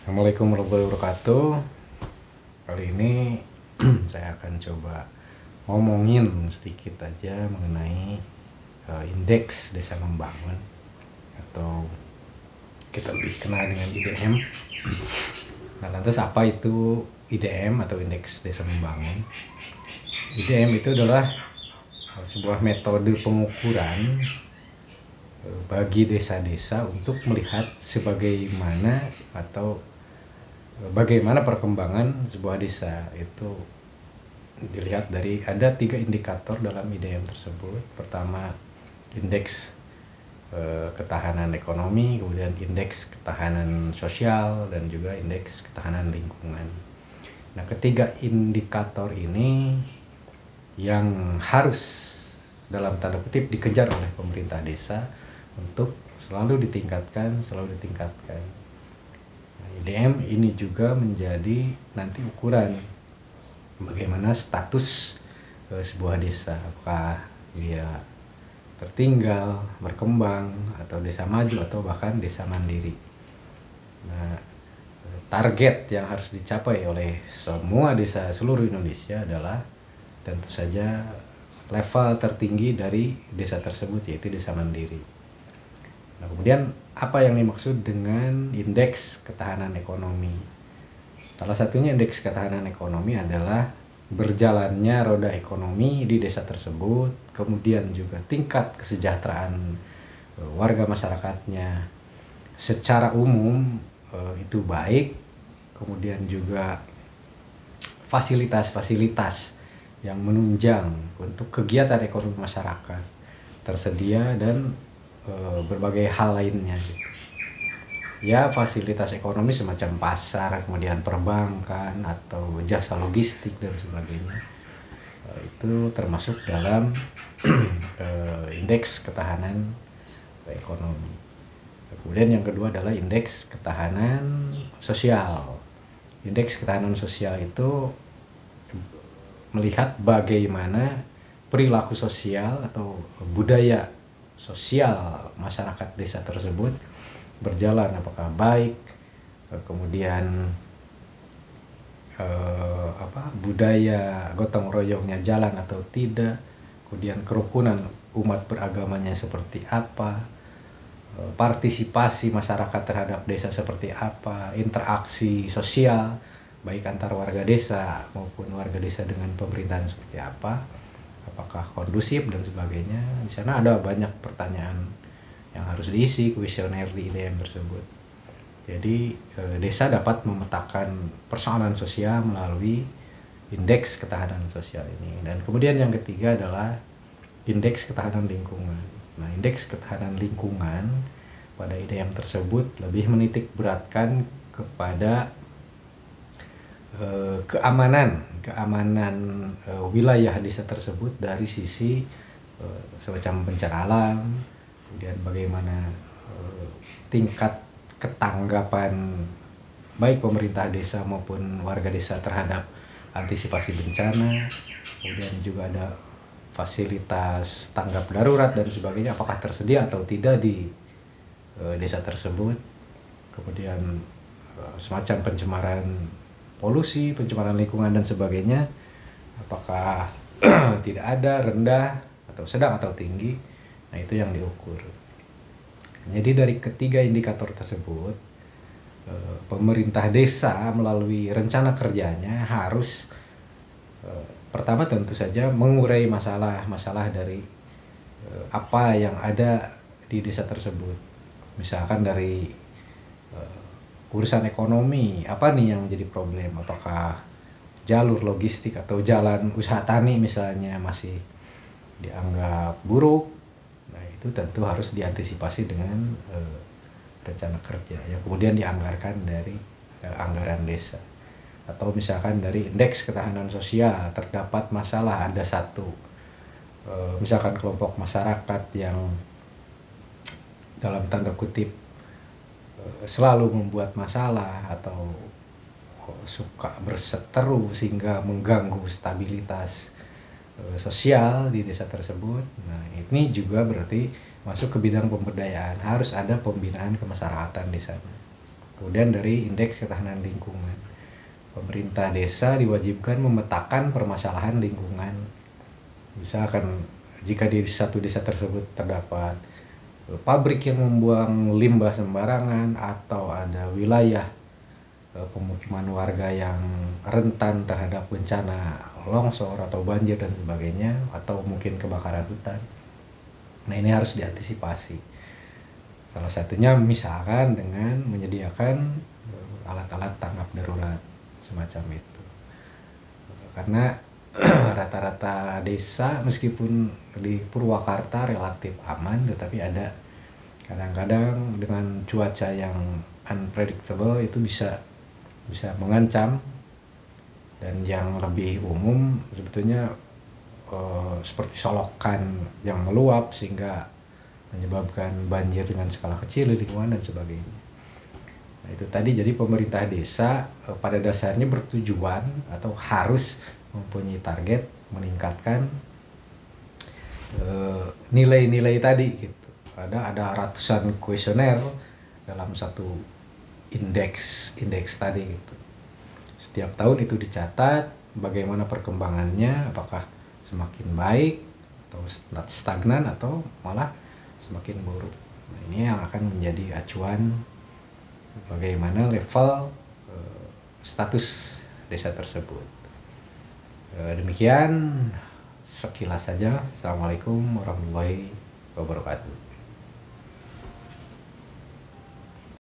Assalamualaikum warahmatullahi wabarakatuh. Kali ini saya akan coba ngomongin sedikit aja mengenai indeks desa membangun atau kita lebih kenal dengan IDM. Nah, lantas apa itu IDM atau indeks desa membangun? IDM itu adalah sebuah metode pengukuran bagi desa-desa untuk melihat bagaimana perkembangan sebuah desa. Itu dilihat dari ada 3 indikator dalam IDM tersebut. Pertama, indeks ketahanan ekonomi, kemudian indeks ketahanan sosial, dan juga indeks ketahanan lingkungan. Nah, ketiga indikator ini yang harus dalam tanda kutip dikejar oleh pemerintah desa untuk selalu ditingkatkan. IDM ini juga menjadi nanti ukuran bagaimana status sebuah desa, apakah dia tertinggal, berkembang, atau desa maju, atau bahkan desa mandiri. Nah, target yang harus dicapai oleh semua desa seluruh Indonesia adalah tentu saja level tertinggi dari desa tersebut, yaitu desa mandiri. Nah, kemudian apa yang dimaksud dengan indeks ketahanan ekonomi? Salah satunya indeks ketahanan ekonomi adalah berjalannya roda ekonomi di desa tersebut, kemudian juga tingkat kesejahteraan warga masyarakatnya secara umum itu baik, kemudian juga fasilitas-fasilitas yang menunjang untuk kegiatan ekonomi masyarakat tersedia, dan berbagai hal lainnya gitu. Ya, fasilitas ekonomi semacam pasar, kemudian perbankan atau jasa logistik dan sebagainya, itu termasuk dalam indeks ketahanan ekonomi. Kemudian yang kedua adalah indeks ketahanan sosial. Indeks ketahanan sosial itu melihat bagaimana perilaku sosial atau budaya sosial masyarakat desa tersebut berjalan, apakah baik, kemudian budaya gotong royongnya jalan atau tidak, kemudian kerukunan umat beragamanya seperti apa, partisipasi masyarakat terhadap desa seperti apa, interaksi sosial baik antar warga desa maupun warga desa dengan pemerintahan seperti apa, apakah kondusif dan sebagainya. Di sana ada banyak pertanyaan yang harus diisi kuesioner di IDM tersebut. Jadi desa dapat memetakan persoalan sosial melalui indeks ketahanan sosial ini. Dan kemudian yang ketiga adalah indeks ketahanan lingkungan. Nah, indeks ketahanan lingkungan pada IDM tersebut lebih menitik beratkan kepada keamanan wilayah desa tersebut dari sisi semacam bencana alam, kemudian bagaimana tingkat ketanggapan baik pemerintah desa maupun warga desa terhadap antisipasi bencana, kemudian juga ada fasilitas tanggap darurat dan sebagainya, apakah tersedia atau tidak di desa tersebut. Kemudian semacam pencemaran polusi, pencemaran lingkungan dan sebagainya, apakah tidak ada, rendah, atau sedang atau tinggi. Nah, itu yang diukur. Jadi dari ketiga indikator tersebut, pemerintah desa melalui rencana kerjanya harus pertama tentu saja mengurai masalah dari apa yang ada di desa tersebut. Misalkan dari urusan ekonomi, apa nih yang menjadi problem? Apakah jalur logistik atau jalan usaha tani misalnya masih dianggap buruk? Nah, itu tentu harus diantisipasi dengan rencana kerja yang kemudian dianggarkan dari anggaran desa. Atau misalkan dari indeks ketahanan sosial, terdapat masalah, ada satu misalkan kelompok masyarakat yang dalam tanda kutip selalu membuat masalah atau suka berseteru sehingga mengganggu stabilitas sosial di desa tersebut. Nah, ini juga berarti masuk ke bidang pemberdayaan, harus ada pembinaan kemasyarakatan di sana. Kemudian dari indeks ketahanan lingkungan. Pemerintah desa diwajibkan memetakan permasalahan lingkungan. Misalkan jika di satu desa tersebut terdapat pabrik yang membuang limbah sembarangan, atau ada wilayah pemukiman warga yang rentan terhadap bencana longsor atau banjir dan sebagainya, atau mungkin kebakaran hutan. Nah, ini harus diantisipasi. Salah satunya misalkan dengan menyediakan alat-alat tanggap darurat semacam itu. Karena rata-rata desa meskipun di Purwakarta relatif aman, tetapi ada kadang-kadang dengan cuaca yang unpredictable itu bisa mengancam. Dan yang lebih umum sebetulnya seperti solokan yang meluap sehingga menyebabkan banjir dengan skala kecil di lingkungan dan sebagainya. Nah, itu tadi, jadi pemerintah desa pada dasarnya bertujuan atau harus mempunyai target meningkatkan nilai-nilai tadi gitu. Ada ratusan kuesioner dalam satu indeks tadi gitu. Setiap tahun itu dicatat bagaimana perkembangannya, apakah semakin baik atau stagnan atau malah semakin buruk. Nah, ini yang akan menjadi acuan bagaimana level status desa tersebut. Demikian sekilas saja. Assalamualaikum warahmatullahi wabarakatuh.